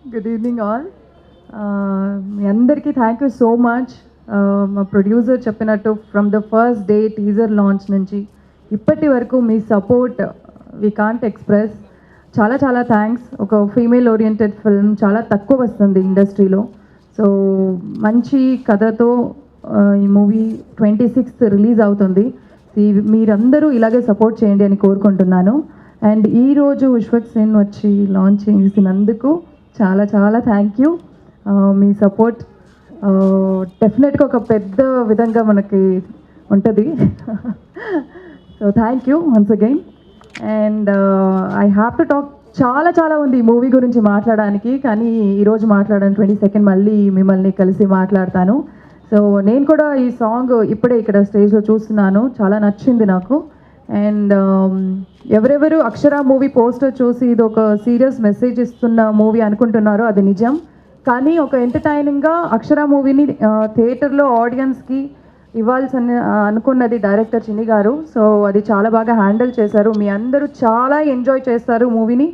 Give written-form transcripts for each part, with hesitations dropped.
Good evening all. మీ అందరికీ thank you so much. మా ప్రొడ్యూసర్ చెప్పినట్టు from the first day teaser launch నుంచి ఇప్పటి వరకు మీ సపోర్ట్ వీ కాంట్ ఎక్స్ప్రెస్. చాలా చాలా థ్యాంక్స్. ఒక ఫీమేల్ ఓరియంటెడ్ ఫిల్మ్ చాలా తక్కువ వస్తుంది ఇండస్ట్రీలో. సో మంచి కథతో ఈ మూవీ 26th రిలీజ్ అవుతుంది. మీరందరూ ఇలాగే సపోర్ట్ చేయండి అని కోరుకుంటున్నాను. అండ్ ఈరోజు విశ్వక్ సేన్ వచ్చి లాంచ్ చేసినందుకు చాలా చాలా థ్యాంక్ యూ. మీ సపోర్ట్ డెఫినెట్గా ఒక పెద్ద విధంగా మనకి ఉంటుంది. So thank you once again. And I have to talk. చాలా చాలా ఉంది ఈ మూవీ గురించి మాట్లాడడానికి, కానీ ఈరోజు మాట్లాడాను. 22nd మళ్ళీ మిమ్మల్ని కలిసి మాట్లాడతాను. సో నేను కూడా ఈ సాంగ్ ఇప్పుడే ఇక్కడ స్టేజ్లో చూస్తున్నాను, చాలా నచ్చింది నాకు. అండ్ ఎవరెవరు అక్షర మూవీ పోస్టర్ చూసి ఇది ఒక సీరియస్ మెసేజ్ ఇస్తున్న మూవీ అనుకుంటున్నారో అది నిజం. కానీ ఒక ఎంటర్టైనింగ్గా అక్షర మూవీని థియేటర్లో ఆడియన్స్కి ఇవ్వాల్సిన అనుకున్నది డైరెక్టర్ చిన్ని గారు. సో అది చాలా బాగా హ్యాండిల్ చేశారు. మీ అందరూ చాలా ఎంజాయ్ చేస్తారు మూవీని.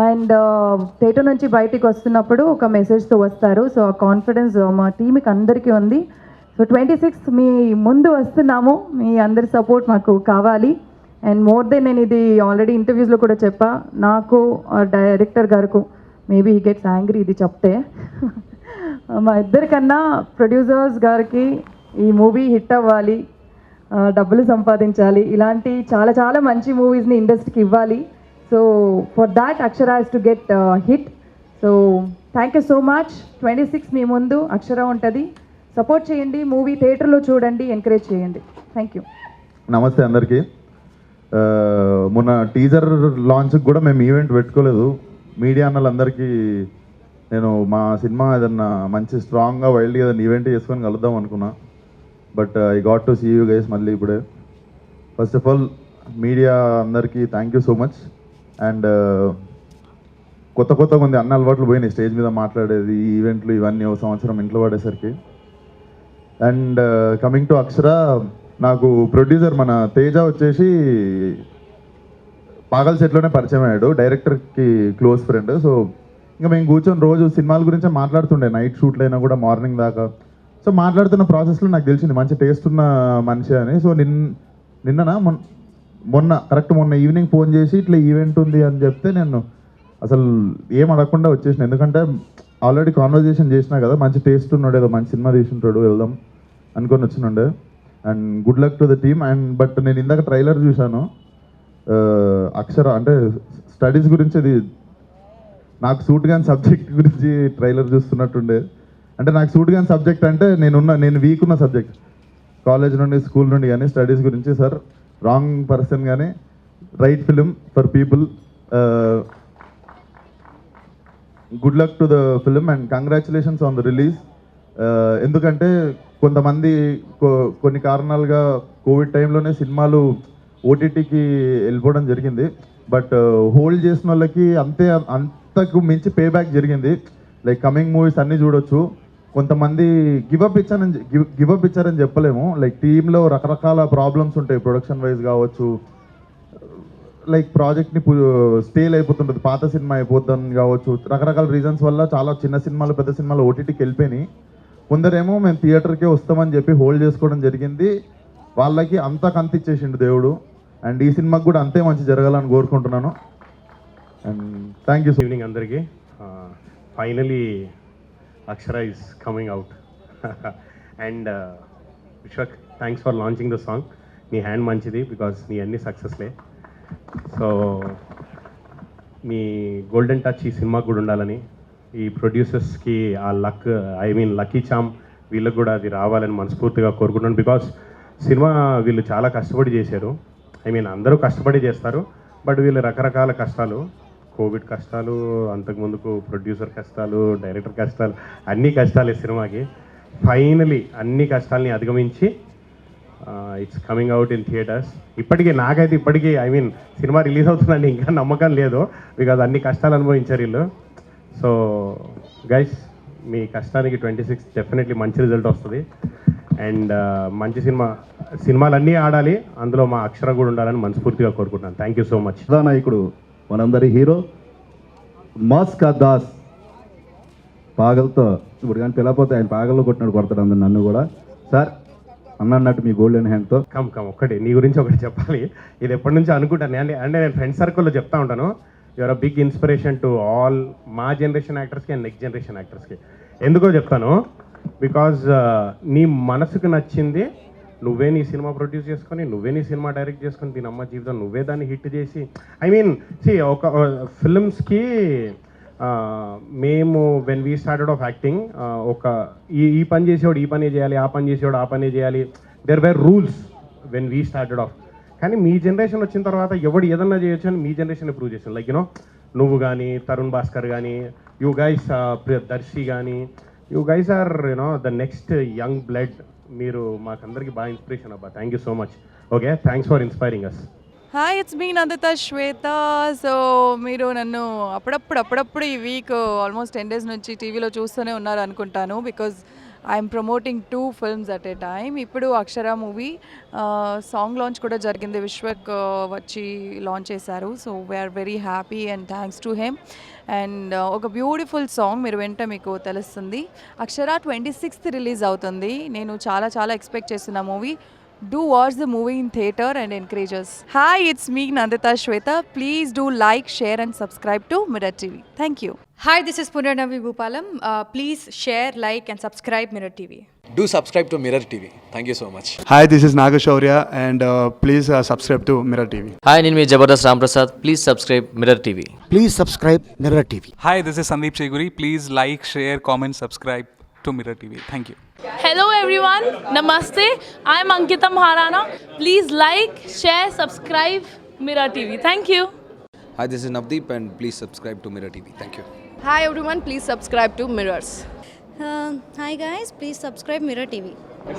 అండ్ థియేటర్ నుంచి బయటికి వస్తున్నప్పుడు ఒక మెసేజ్తో వస్తారు. సో ఆ కాన్ఫిడెన్స్ మా టీంకి అందరికీ ఉంది. సో 26th మీ ముందు వస్తున్నాము. మీ అందరి సపోర్ట్ మాకు కావాలి. అండ్ మోర్ దెన్ నేను ఇది ఆల్రెడీ ఇంటర్వ్యూస్లో కూడా చెప్పా, నాకు డైరెక్టర్ గారికి మేబీ హీ గెట్స్ యాంగ్రీ ఇది చెప్తే. మా ఇద్దరికన్నా ప్రొడ్యూసర్స్ గారికి ఈ మూవీ హిట్ అవ్వాలి, డబ్బులు సంపాదించాలి, ఇలాంటి చాలా చాలా మంచి మూవీస్ని ఇండస్ట్రీకి ఇవ్వాలి. So for that Akshara has to get hit. So thank you so much. 26 మీ ముందు అక్షర ఉంటుంది. సపోర్ట్ చేయండి, మూవీ థియేటర్లో చూడండి, ఎంకరేజ్ చేయండి. Thank you. నమస్తే అందరికీ. మొన్న టీజర్ లాంచ్కి కూడా మేము ఈవెంట్ పెట్టుకోలేదు. మీడియా అన్నలందరికీ నేను మా సినిమా ఏదన్నా మంచి స్ట్రాంగ్గా వైల్డ్గా ఏదైనా ఈవెంట్ చేసుకొని కలుద్దాం అనుకున్నా. But I got to see you guys మళ్ళీ ఇప్పుడే. ఫస్ట్ ఆఫ్ ఆల్ మీడియా అందరికీ thank you so much. And కొత్త మంది అన్ని అలవాట్లు పోయినాయి స్టేజ్ మీద మాట్లాడేది, ఈవెంట్లు ఇవన్నీ ఒక సంవత్సరం ఇంట్లో పడేసరికి. అండ్ కమింగ్ టు అక్షర, నాకు ప్రొడ్యూసర్ మన తేజ వచ్చేసి పాగల్ సెట్లోనే పరిచయం అయ్యాడు, డైరెక్టర్కి క్లోజ్ ఫ్రెండ్. సో ఇంకా మేము కూర్చొని రోజు సినిమాల గురించే మాట్లాడుతుండే, నైట్ షూట్లు అయినా కూడా మార్నింగ్ దాకా. సో మాట్లాడుతున్న ప్రాసెస్లో నాకు తెలిసింది మంచి టేస్ట్ ఉన్న మనిషి అని. సో మొన్న ఈవినింగ్ ఫోన్ చేసి ఇట్లా ఈవెంట్ ఉంది అని చెప్తే నేను అసలు ఏం అడగకుండా వచ్చేసిన. ఎందుకంటే ఆల్రెడీ కాన్వర్జేషన్ చేసినా కదా, మంచి టేస్ట్ ఉన్నాడు, ఏదో మంచి సినిమా తీసుంటాడు, వెళ్దాం అనుకొని వచ్చినుండే. And good luck to the team. And but నేను ఇందాక ట్రైలర్ చూశాను, అక్షర అంటే స్టడీస్ గురించి, అది నాకు సూట్ కాని సబ్జెక్ట్ గురించి ట్రైలర్ చూస్తున్నట్టుండే. అంటే నాకు సూట్ కాని సబ్జెక్ట్ అంటే నేను వీక్ ఉన్న సబ్జెక్ట్, కాలేజ్ నుండి స్కూల్ నుండి కానీ స్టడీస్ గురించి. సార్ రాంగ్ పర్సన్ కానీ right film for people. Good luck to the film and congratulations on the release. ఎందుకంటే కొంతమంది కొన్ని కారణాలుగా కోవిడ్ టైంలోనే సినిమాలు ఓటీటీకి వెళ్ళిపోవడం జరిగింది. బట్ హోల్డ్ చేసిన వాళ్ళకి అంతకు మించి పే బ్యాక్ జరిగింది. లైక్ కమింగ్ మూవీస్ అన్నీ చూడొచ్చు. కొంతమంది గివప్ ఇచ్చారని చెప్పలేము. లైక్ టీంలో రకరకాల ప్రాబ్లమ్స్ ఉంటాయి, ప్రొడక్షన్ వైజ్ కావచ్చు, లైక్ ప్రాజెక్ట్ని స్టేల్ అయిపోతుంటుంది, పాత సినిమా అయిపోతుంది కావచ్చు, రకరకాల రీజన్స్ వల్ల చాలా చిన్న సినిమాలు పెద్ద సినిమాలు ఓటీటీకి వెళ్ళిపోయినాయి. కొందరేమో మేము థియేటర్కే వస్తామని చెప్పి హోల్డ్ చేసుకోవడం జరిగింది. వాళ్ళకి అంతా కంతిచ్చేసిండు దేవుడు. అండ్ ఈ సినిమాకి కూడా అంతే మంచి జరగాలని కోరుకుంటున్నాను. And thank you. ఈవినింగ్ అందరికీ. Finally Akshara is coming out. And Vishwak, thanks for launching the song. నీ హ్యాండ్ మంచిది, బికాస్ నీ అన్ని సక్సెస్లే. సో మీ గోల్డెన్ టచ్ ఈ సినిమాకి కూడా ఉండాలని, ఈ ప్రొడ్యూసర్స్కి ఆ లక్కీ చామ్ వీళ్ళకి కూడా అది రావాలని మనస్ఫూర్తిగా కోరుకుంటున్నాను. బికాస్ సినిమా వీళ్ళు చాలా కష్టపడి చేశారు. అందరూ కష్టపడి చేస్తారు, బట్ వీళ్ళు రకరకాల కష్టాలు, కోవిడ్ కష్టాలు, అంతకుముందుకు ప్రొడ్యూసర్ కష్టాలు, డైరెక్టర్ కష్టాలు, అన్ని కష్టాలే సినిమాకి. ఫైనలీ అన్ని కష్టాలని అధిగమించి it's coming out in theatres. నాకైతే ఇప్పటికీ సినిమా రిలీజ్ అవుతుందని ఇంకా నమ్మకం లేదు, బికాజ్ అన్ని కష్టాలు అనుభవించారు వీళ్ళు. సో గైస్, మీ కష్టానికి 26 డెఫినెట్లీ మంచి రిజల్ట్ వస్తుంది. అండ్ మంచి సినిమాలన్నీ ఆడాలి, అందులో మా అక్షర కూడా ఉండాలని మనస్ఫూర్తిగా కోరుకుంటున్నాను. Thank you so much. నాయకుడు, మనందరి హీరో, మాస్ కా దాస్, పాగలతో ఇప్పుడు కానీ పిల్లపోతే ఆయన పాగల్లో కొట్టినాడు కొడతాడు అందరు నన్ను కూడా. సార్ అన్నట్టు మీ గోల్డెన్ హ్యాండ్తో కమ్ ఒక్కటి నీ గురించి ఒకటి చెప్పాలి. ఇది ఎప్పటి నుంచో అనుకుంటాను అంటే నేను ఫ్రెండ్ సర్కిల్లో చెప్తా ఉంటాను, your a big inspiration to all మా జనరేషన్ యాక్టర్స్కి అండ్ నెక్స్ట్ జనరేషన్ యాక్టర్స్కి. ఎందుకో చెప్తాను, బికాజ్ నీ మనసుకు నచ్చింది నువ్వే నీ సినిమా ప్రొడ్యూస్ చేసుకొని, నువ్వే నీ సినిమా డైరెక్ట్ చేసుకొని, దీని అమ్మ జీవితం నువ్వే దాన్ని హిట్ చేసి, ఐ మీన్ ఒక ఫిల్మ్స్కి మేము when we started of acting ఒక ఈ పని చేసేవాడు ఈ పని చేయాలి, ఆ పని చేసేవాడు ఆ పని చేయాలి, there were rules when we started off. కానీ మీ జనరేషన్ వచ్చిన తర్వాత ఎవడు ఏదన్నా చేయొచ్చు అని మీ జనరేషన్ ప్రూవ్ చేసాను. లైక్ యూనో నువ్వు కానీ, తరుణ్ భాస్కర్ కానీ, యూ గైస్ దర్శి కానీ, you guys are you know the next young blood. మీరు మాకందరికి బాగా ఇన్స్పిరేషన్ అబ్బా. Thank you so much. Okay, thanks for inspiring us. Hi, it's me Nanditha Swetha. So మీరు నన్ను అప్పుడప్పుడు ఈ వీక్ ఆల్మోస్ట్ 10 days నుంచి టీవీలో చూస్తూనే ఉన్నారు అనుకుంటాను, because I'm promoting 2 films at a time. ఇప్పుడు అక్షర మూవీ సాంగ్ లాంచ్ కూడా జరిగింది, విశ్వక్ వచ్చి లాంచ్ చేశారు. So we are very happy and thanks to him. అండ్ ఒక బ్యూటిఫుల్ సాంగ్ మీరు వెంట మీకు తెలుస్తుంది. అక్షర 26th రిలీజ్ అవుతుంది. నేను చాలా ఎక్స్పెక్ట్ చేస్తున్న movie. Do watch the movie in theatre and encourage us. Hi, it's me Nandita Shweta. Please do like, share and subscribe to Mirror TV. Thank you. Hi, this is Punarnavi Bhupalam. Please share, like and subscribe Mirror TV. Do subscribe to Mirror TV. Thank you so much. Hi, this is Nagashaurya and please subscribe to Mirror TV. Hi, నేను మీ Jabardasth Ramprasad. Please subscribe Mirror TV. Please subscribe Mirror TV. Hi, this is Sandeep Cheguri. Please like, share, comment, subscribe to Mirror TV. Thank you. Hello everyone, Namaste. I'm Ankita Maharana. Please like, share, subscribe Mirror TV. Thank you. Hi, this is Navdeep and please subscribe to Mirror TV. Thank you. Hi everyone, please subscribe to Mirrors. Hi guys, please subscribe Mirror TV.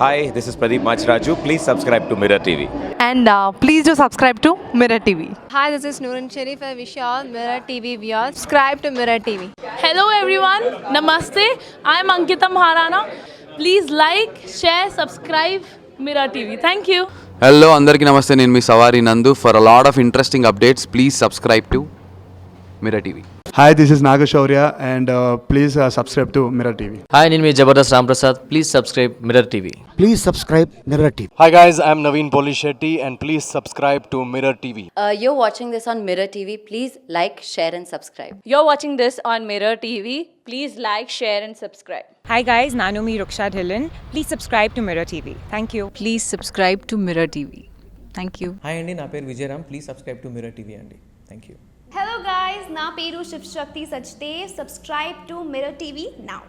Hi, this is Pradeep Machraju. Please subscribe to Mirror TV. And please do subscribe to Mirror TV. Hi, this is Noorun Sharif. I wish you all Mirror TV viewers subscribe to Mirror TV. Hello everyone, Namaste. I'm Ankita Maharana. Please like, share, subscribe Mirror TV. Thank you. Hello, అందరికీ నమస్తే. నేను మీ సవారి నందు. For a lot of interesting updates, please subscribe to Mirror TV. Hi, this is Nagashaurya and please subscribe to Mirror TV. Hi, నేను మీ Jabardasth Ramprasad. Please subscribe Mirror TV. Please subscribe Mirror TV. Hi guys, I'm Naveen Polishetty and please subscribe to Mirror TV. You're watching this on Mirror TV. Please like, share and subscribe. You're watching this on Mirror TV. Please like, share and subscribe. Hi guys, Nanumi Ruksha Dhillon. Please subscribe to Mirror TV. Thank you. Please subscribe to Mirror TV. Thank you. Hi అండి, నా పేరు Vijayaram. Please subscribe to Mirror TV అండి. Thank you. Hello guys, na peru Shiv Shakti Sajdev. Subscribe to Mirror TV now.